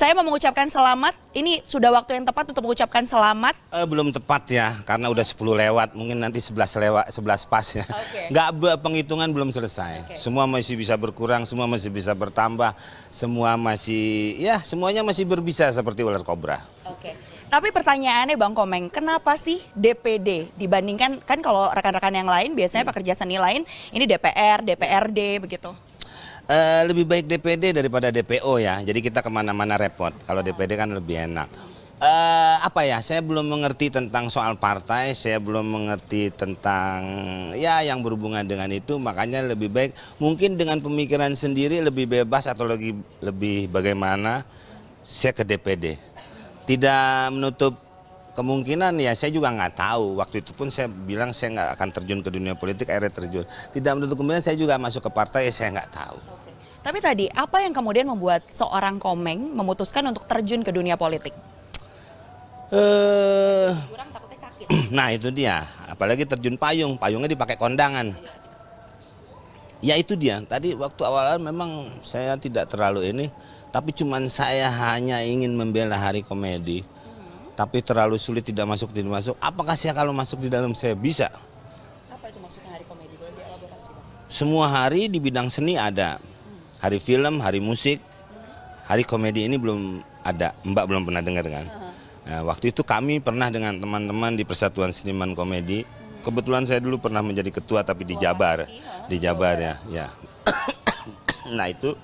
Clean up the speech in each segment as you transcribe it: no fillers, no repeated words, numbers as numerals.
Saya mau mengucapkan selamat. Ini sudah waktu yang tepat untuk mengucapkan selamat. Belum tepat ya, karena udah 10 lewat, mungkin nanti 11 lewat, 11 pas ya. Penghitungan belum selesai. Semua masih bisa berkurang, semua masih bisa bertambah, semua masih, ya semuanya masih berbisa seperti ular kobra. Tapi pertanyaannya Bang Komeng, kenapa sih DPD dibandingkan, kan kalau rekan-rekan yang lain biasanya pekerja seni lain, ini DPR, DPRD begitu? Lebih baik DPD daripada DPO ya, jadi kita kemana-mana repot. Kalau DPD kan lebih enak. Apa ya, saya belum mengerti tentang soal partai, saya belum mengerti tentang ya yang berhubungan dengan itu, makanya lebih baik mungkin dengan pemikiran sendiri lebih bebas atau lebih bagaimana saya ke DPD. Tidak menutup kemungkinan ya, saya juga nggak tahu. Waktu itu pun saya bilang saya nggak akan terjun ke dunia politik, akhirnya terjun. Tidak menutup kemungkinan saya juga masuk ke partai, saya nggak tahu. Tapi tadi, apa yang kemudian membuat seorang Komeng memutuskan untuk terjun ke dunia politik? Nah itu dia, apalagi terjun payung, payungnya dipakai kondangan. Ya itu dia, tadi waktu awal memang saya tidak terlalu ini, tapi cuman saya hanya ingin membela Hari Komedi. Tapi terlalu sulit, tidak masuk. Apakah saya kalau masuk di dalam saya bisa? Apa itu maksudnya Hari Komedi? Boleh dielaborasi, Bang? Semua hari di bidang seni ada. Hari film, hari musik, Hari Komedi ini belum ada. Mbak belum pernah dengar kan? Nah, waktu itu kami pernah dengan teman-teman di Persatuan Seniman Komedi. Kebetulan saya dulu pernah menjadi ketua tapi di Jabar. Di Jabar ya. Nah itu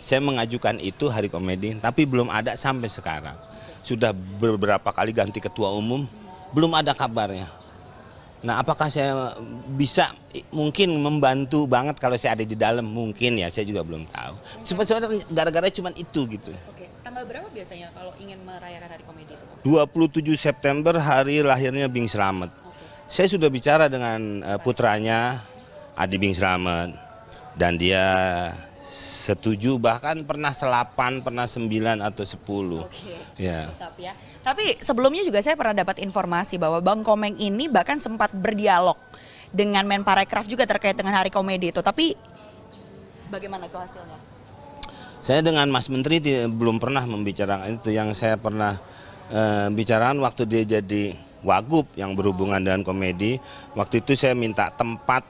saya mengajukan itu Hari Komedi, tapi belum ada sampai sekarang. Sudah beberapa kali ganti ketua umum, belum ada kabarnya. Nah apakah saya bisa mungkin membantu banget kalau saya ada di dalam? Mungkin ya, saya juga belum tahu. Sebenarnya gara-gara cuma itu gitu. Tanggal berapa biasanya kalau ingin merayakan Hari Komedi itu? 27 September hari lahirnya Bing Slamet. Saya sudah bicara dengan putranya, Adi Bing Slamet, dan dia setuju, bahkan pernah 8, pernah 9 atau 10. Ya. Tapi sebelumnya juga saya pernah dapat informasi bahwa Bang Komeng ini bahkan sempat berdialog dengan Menparekraf juga terkait dengan Hari Komedi itu. Tapi bagaimana itu hasilnya? Saya dengan Mas Menteri belum pernah membicarakan itu. Yang saya pernah bicarakan waktu dia jadi Wagub yang berhubungan dengan komedi. Waktu itu saya minta tempat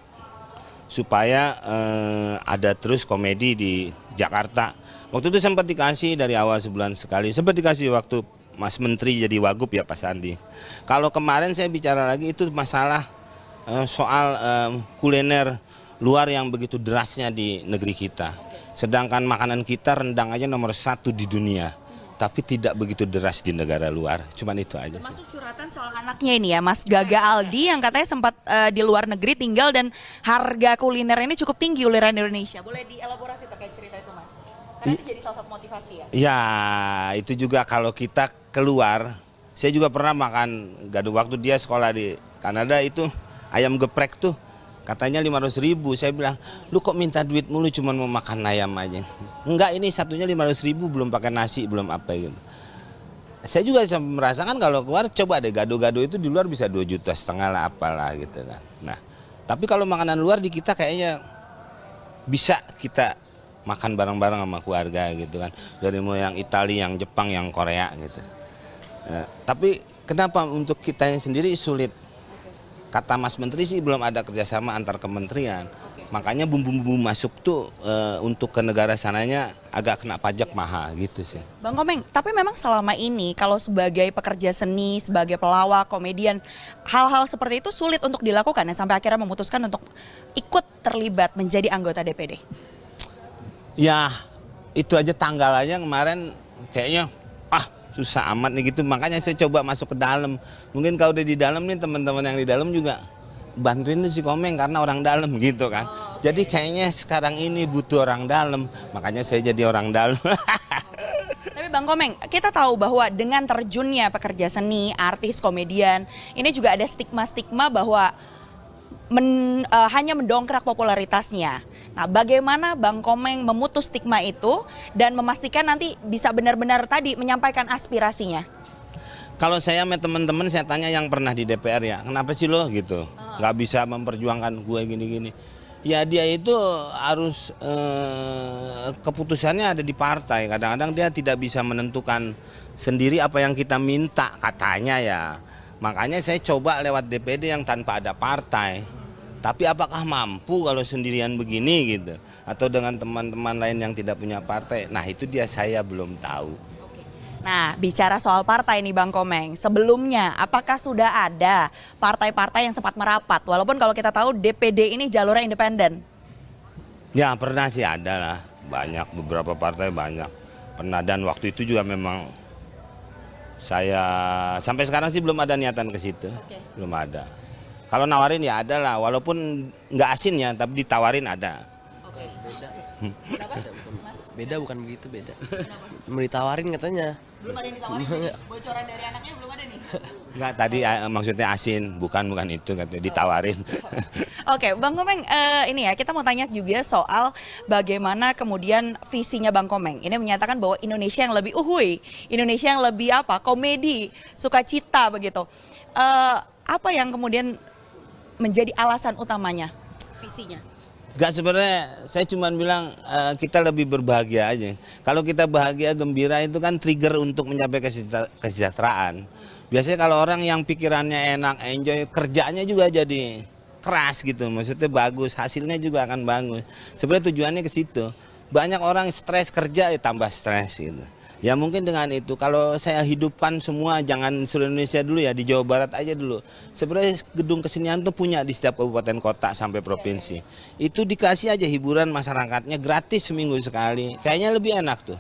supaya ada terus komedi di Jakarta. Waktu itu sempat dikasih dari awal sebulan sekali. Sempat dikasih waktu Mas Menteri jadi Wagub ya Pak Sandi. Kalau kemarin saya bicara lagi itu masalah soal kuliner luar yang begitu derasnya di negeri kita. Sedangkan makanan kita rendang aja nomor 1 di dunia. Tapi tidak begitu deras di negara luar, cuman itu aja sih. Termasuk curhatan soal anaknya ini ya, Mas Gaga Aldi yang katanya sempat di luar negeri tinggal dan harga kuliner ini cukup tinggi uliran Indonesia. Boleh dielaborasi terkait cerita itu, Mas? Karena itu jadi salah satu motivasi ya? Ya, itu juga kalau kita keluar, saya juga pernah makan gaduh waktu dia sekolah di Kanada itu, ayam geprek tuh. Katanya 500.000, saya bilang, lu kok minta duit mulu cuma mau makan ayam aja. Enggak, ini satunya 500.000 belum pakai nasi, belum apa gitu. Saya juga merasakan kalau keluar, coba deh gado-gado itu di luar bisa 2,5 juta lah apalah gitu kan. Nah, tapi kalau makanan luar di kita kayaknya bisa kita makan bareng-bareng sama keluarga gitu kan. Dari mulai yang Italia, yang Jepang, yang Korea gitu. Tapi kenapa untuk kita yang sendiri sulit? Kata Mas Menteri sih belum ada kerjasama antar kementerian. Makanya bumbu-bumbu masuk tuh untuk ke negara sananya agak kena pajak mahal gitu sih. Bang Komeng, tapi memang selama ini kalau sebagai pekerja seni, sebagai pelawak, komedian, hal-hal seperti itu sulit untuk dilakukan ya sampai akhirnya memutuskan untuk ikut terlibat menjadi anggota DPD. Ya itu aja tanggal aja kemarin kayaknya susah amat nih gitu, makanya saya coba masuk ke dalam. Mungkin kalau udah di dalam nih teman-teman yang di dalam juga bantuin si Komeng karena orang dalam gitu kan. Jadi kayaknya sekarang ini butuh orang dalam, makanya saya jadi orang dalam. Tapi Bang Komeng, kita tahu bahwa dengan terjunnya pekerja seni, artis, komedian, ini juga ada stigma-stigma bahwa hanya mendongkrak popularitasnya. Nah, bagaimana Bang Komeng memutus stigma itu dan memastikan nanti bisa benar-benar tadi menyampaikan aspirasinya? Kalau saya sama teman-teman saya tanya yang pernah di DPR ya, kenapa sih lo gitu? Nggak bisa memperjuangkan gue gini-gini. Ya dia itu harus keputusannya ada di partai. Kadang-kadang dia tidak bisa menentukan sendiri apa yang kita minta katanya ya. Makanya saya coba lewat DPD yang tanpa ada partai. Tapi apakah mampu kalau sendirian begini gitu? Atau dengan teman-teman lain yang tidak punya partai? Nah itu dia saya belum tahu. Nah, bicara soal partai nih Bang Komeng, sebelumnya apakah sudah ada partai-partai yang sempat merapat? Walaupun kalau kita tahu DPD ini jalurnya independen. Ya pernah sih ada lah, banyak, beberapa partai banyak. Pernah, dan waktu itu juga memang saya, sampai sekarang sih belum ada niatan ke situ, belum ada. Kalau nawarin ya ada lah, walaupun nggak asin ya, tapi ditawarin ada. Oke, beda. Beda bukan begitu, beda. Mau ditawarin katanya. Belum ada yang ditawarin, jadi bocoran dari anaknya belum ada nih. Enggak, tadi maksudnya asin, bukan itu katanya ditawarin. Oke, Bang Komeng, ini ya kita mau tanya juga soal bagaimana kemudian visinya Bang Komeng. Ini menyatakan bahwa Indonesia yang lebih uhuy, Indonesia yang lebih apa, komedi, sukacita begitu. Apa yang kemudian menjadi alasan utamanya, visinya? Enggak, sebenarnya saya cuma bilang kita lebih berbahagia aja. Kalau kita bahagia, gembira itu kan trigger untuk mencapai kesejahteraan. Biasanya kalau orang yang pikirannya enak, enjoy, kerjanya juga jadi keras gitu. Maksudnya bagus, hasilnya juga akan bagus. Sebenarnya tujuannya ke situ. Banyak orang stres kerja, tambah stres gitu. Ya mungkin dengan itu, kalau saya hidupkan semua, jangan seluruh Indonesia dulu ya, di Jawa Barat aja dulu. Sebenarnya gedung kesenian tuh punya di setiap kabupaten kota sampai provinsi. Itu dikasih aja hiburan masyarakatnya gratis seminggu sekali. Kayaknya lebih enak tuh.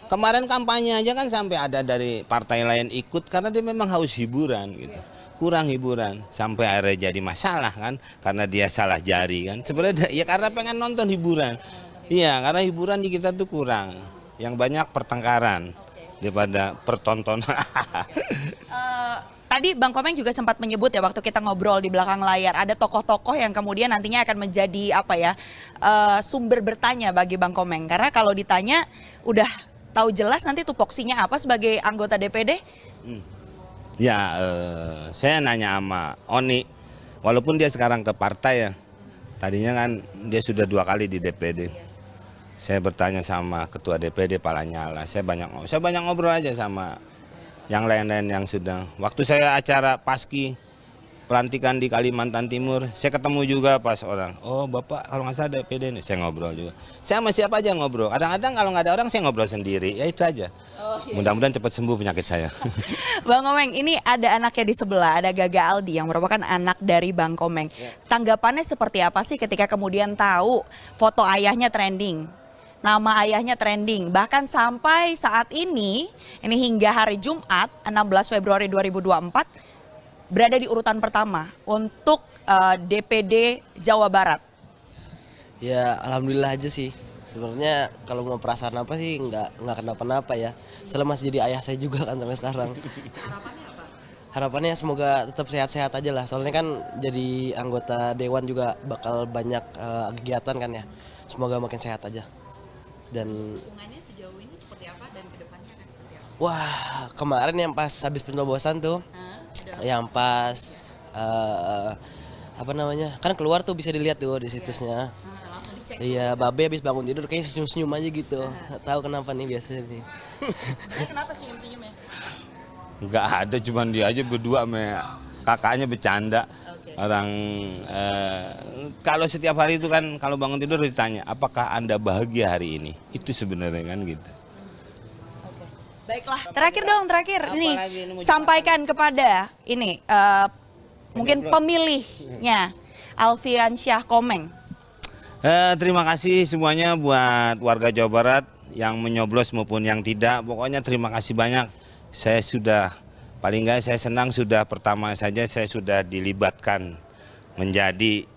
Kemarin kampanye aja kan sampai ada dari partai lain ikut karena dia memang haus hiburan gitu. Kurang hiburan, sampai akhirnya jadi masalah kan, karena dia salah jari kan. Sebenarnya ya karena pengen nonton hiburan. Iya, karena hiburan di kita tuh kurang. Yang banyak pertengkaran daripada pertontonan. Tadi Bang Komeng juga sempat menyebut ya waktu kita ngobrol di belakang layar, ada tokoh-tokoh yang kemudian nantinya akan menjadi apa ya, sumber bertanya bagi Bang Komeng. Karena kalau ditanya udah tahu jelas nanti tupoksinya apa sebagai anggota DPD. Ya, saya nanya sama Oni, walaupun dia sekarang ke partai ya, tadinya kan dia sudah 2 kali di DPD. Saya bertanya sama ketua DPD Pak Lanyala, saya banyak ngobrol aja sama yang lain-lain yang sudah. Waktu saya acara Paski pelantikan di Kalimantan Timur, saya ketemu juga pas orang, oh Bapak kalau nggak salah DPD nih, saya ngobrol juga. Saya sama siapa aja ngobrol, kadang-kadang kalau nggak ada orang saya ngobrol sendiri, ya itu aja. Mudah-mudahan cepat sembuh penyakit saya. Bang Komeng, ini ada anaknya di sebelah, ada Gaga Aldi yang merupakan anak dari Bang Komeng. Tanggapannya seperti apa sih ketika kemudian tahu foto ayahnya trending? Nama ayahnya trending, bahkan sampai saat ini hingga hari Jumat 16 Februari 2024 berada di urutan pertama untuk DPD Jawa Barat. Ya alhamdulillah aja sih. Sebenarnya kalau mau perasaan apa sih nggak kenapa-napa ya. Soalnya masih jadi ayah saya juga kan sampai sekarang. Harapannya apa? Harapannya semoga tetap sehat-sehat aja lah. Soalnya kan jadi anggota dewan juga bakal banyak kegiatan kan ya. Semoga makin sehat aja. Dan Hubungannya sejauh ini seperti apa dan kedepannya akan seperti apa? wah, kemarin yang pas habis pencoblosan tuh, yang pas apa namanya, kan keluar tuh bisa dilihat tuh di situsnya. Langsung dicek. Iya, Babe habis bangun tidur kayak senyum-senyum aja gitu. Nggak tahu kenapa nih biasanya nih. Kenapa senyum-senyumnya? Nggak ada, cuman dia aja berdua sama kakaknya bercanda. Orang kalau setiap hari itu kan kalau bangun tidur ditanya apakah Anda bahagia hari ini, itu sebenarnya kan gitu. Baiklah, terakhir ini sampaikan kepada ini mungkin pemilihnya Alfian Syah Komeng. Terima kasih semuanya buat warga Jawa Barat yang menyoblos maupun yang tidak. Pokoknya terima kasih banyak. Saya sudah, paling nggak saya senang sudah pertama saja saya sudah dilibatkan menjadi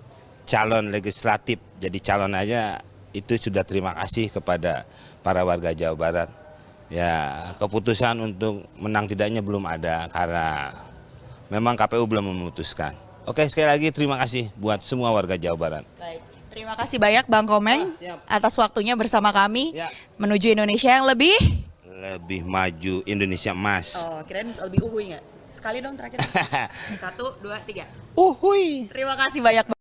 calon legislatif. Jadi calon aja itu sudah terima kasih kepada para warga Jawa Barat. Ya, keputusan untuk menang tidaknya belum ada karena memang KPU belum memutuskan. Oke, sekali lagi terima kasih buat semua warga Jawa Barat. Baik, terima kasih banyak Bang Komeng atas waktunya bersama kami menuju Indonesia yang lebih maju, Indonesia emas. Oh, kirain lebih uhuy nggak? Sekali dong terakhir. 1, 2, 3. Uhuy. Terima kasih banyak.